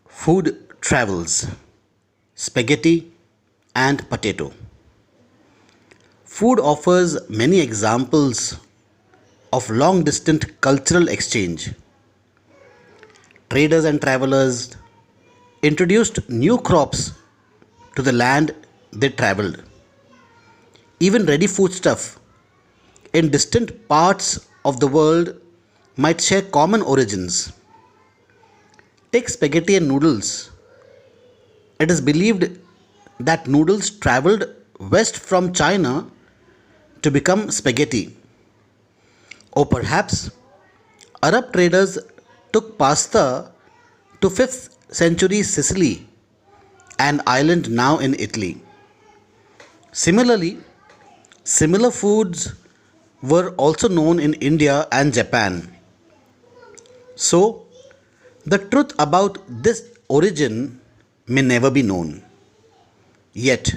Food travels, spaghetti and potato. Food offers many examples of long distance cultural exchange. Traders and travelers introduced new crops to the land they traveled. Even ready foodstuff in distant parts of the world might share common origins. Take spaghetti and noodles. It is believed that noodles traveled west from China to become spaghetti. Or perhaps Arab traders took pasta to 5th century Sicily, an island now in Italy. Similarly, similar foods were also known in India and Japan. So, the truth about this origin may never be known. Yet,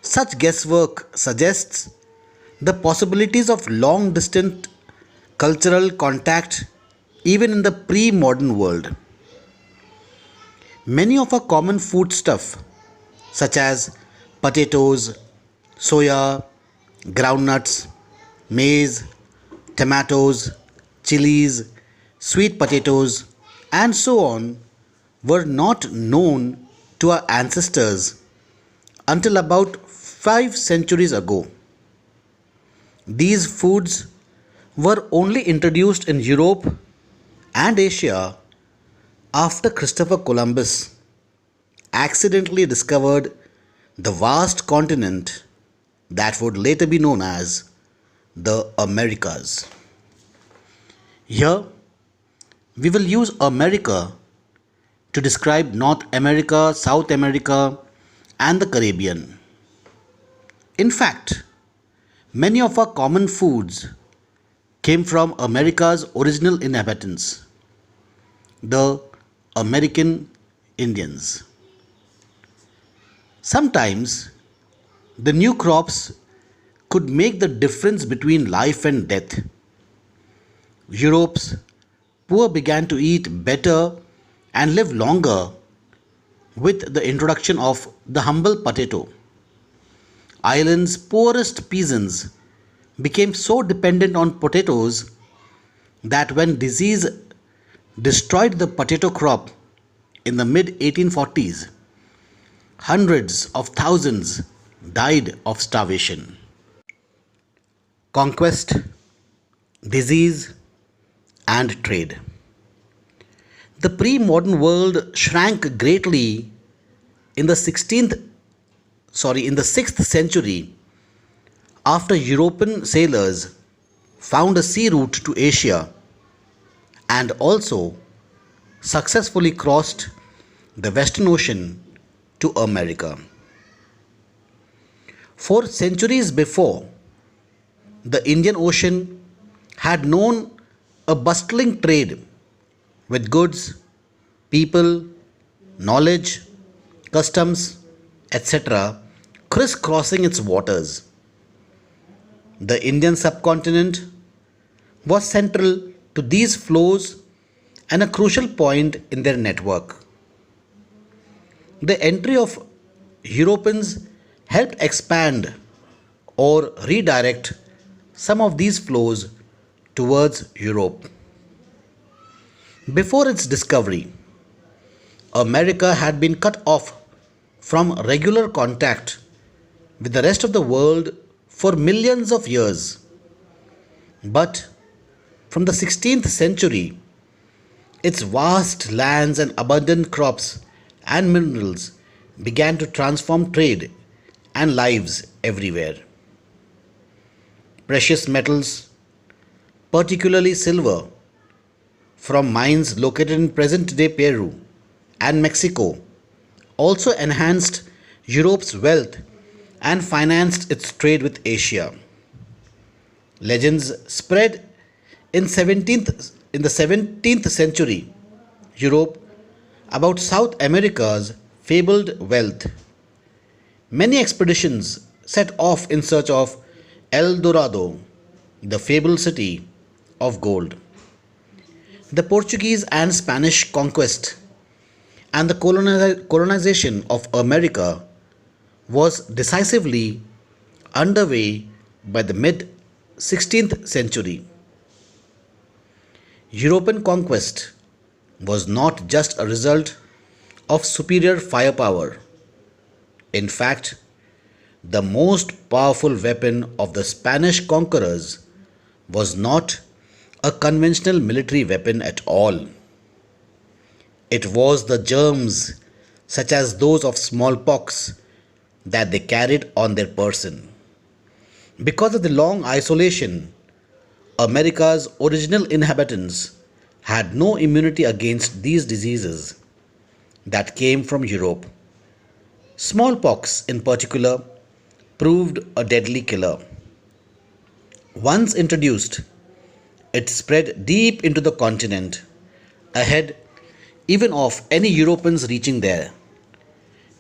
such guesswork suggests the possibilities of long distance cultural contact even in the pre modern world. Many of our common foodstuff, such as potatoes, soya, groundnuts, maize, tomatoes, chilies, sweet potatoes, and so on, were not known to our ancestors until about 5 centuries ago. These foods were only introduced in Europe and Asia after Christopher Columbus accidentally discovered the vast continent that would later be known as the Americas. Here, we will use America to describe North America, South America, and the Caribbean. In fact, many of our common foods came from America's original inhabitants, the American Indians. Sometimes the new crops could make the difference between life and death. Europe's poor began to eat better and live longer with the introduction of the humble potato. Ireland's poorest peasants became so dependent on potatoes that when disease destroyed the potato crop in the mid 1840s, hundreds of thousands died of starvation. Conquest, disease, and trade. The pre-modern world shrank greatly in the 6th century after European sailors found a sea route to Asia and also successfully crossed the Western Ocean to America. For centuries before, the Indian Ocean had known a bustling trade with goods, people, knowledge, customs, etc., crisscrossing its waters. The Indian subcontinent was central to these flows and a crucial point in their network. The entry of Europeans helped expand or redirect some of these flows towards Europe. Before its discovery, America had been cut off from regular contact with the rest of the world for millions of years. But from the 16th century, its vast lands and abundant crops and minerals began to transform trade and lives everywhere. Precious metals, particularly silver, from mines located in present day Peru and Mexico, also enhanced Europe's wealth and financed its trade with Asia. Legends spread in the 17th century Europe about South America's fabled wealth. Many expeditions set off in search of El Dorado, the fabled city of gold. The Portuguese and Spanish conquest and the colonization of America was decisively underway by the mid 16th century. European conquest was not just a result of superior firepower. In fact, the most powerful weapon of the Spanish conquerors was not a conventional military weapon at all. It was the germs, such as those of smallpox, that they carried on their person. Because of the long isolation, America's original inhabitants had no immunity against these diseases that came from Europe. Smallpox, in particular, proved a deadly killer. Once introduced, it spread deep into the continent, ahead even of any Europeans reaching there.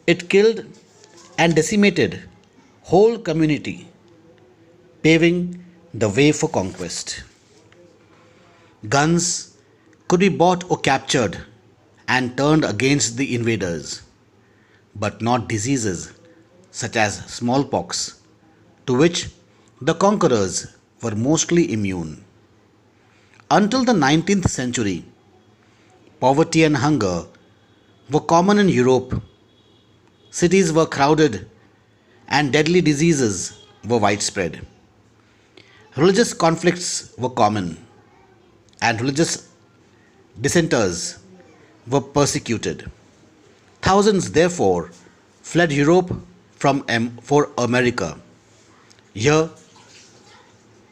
It killed and decimated whole community, paving the way for conquest. Guns could be bought or captured and turned against the invaders, but not diseases such as smallpox, to which the conquerors were mostly immune. Until the 19th century, poverty and hunger were common in Europe. Cities were crowded and deadly diseases were widespread. Religious conflicts were common and religious dissenters were persecuted. Thousands, therefore, fled Europe for America. Here,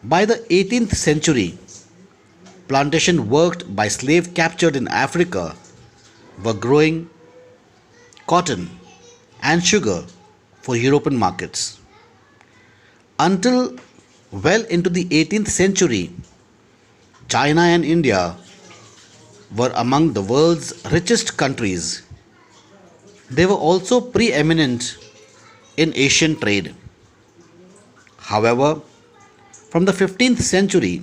by the 18th century, plantations worked by slaves captured in Africa were growing cotton and sugar for European markets. Until well into the 18th century, China and India were among the world's richest countries. They were also preeminent in Asian trade. However, from the 15th century,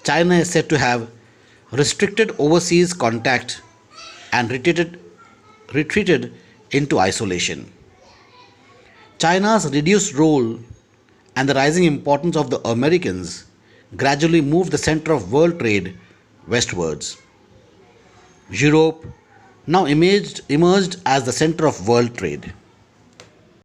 China is said to have restricted overseas contact and retreated into isolation. China's reduced role and the rising importance of the Americans gradually moved the center of world trade westwards. Europe now emerged as the center of world trade.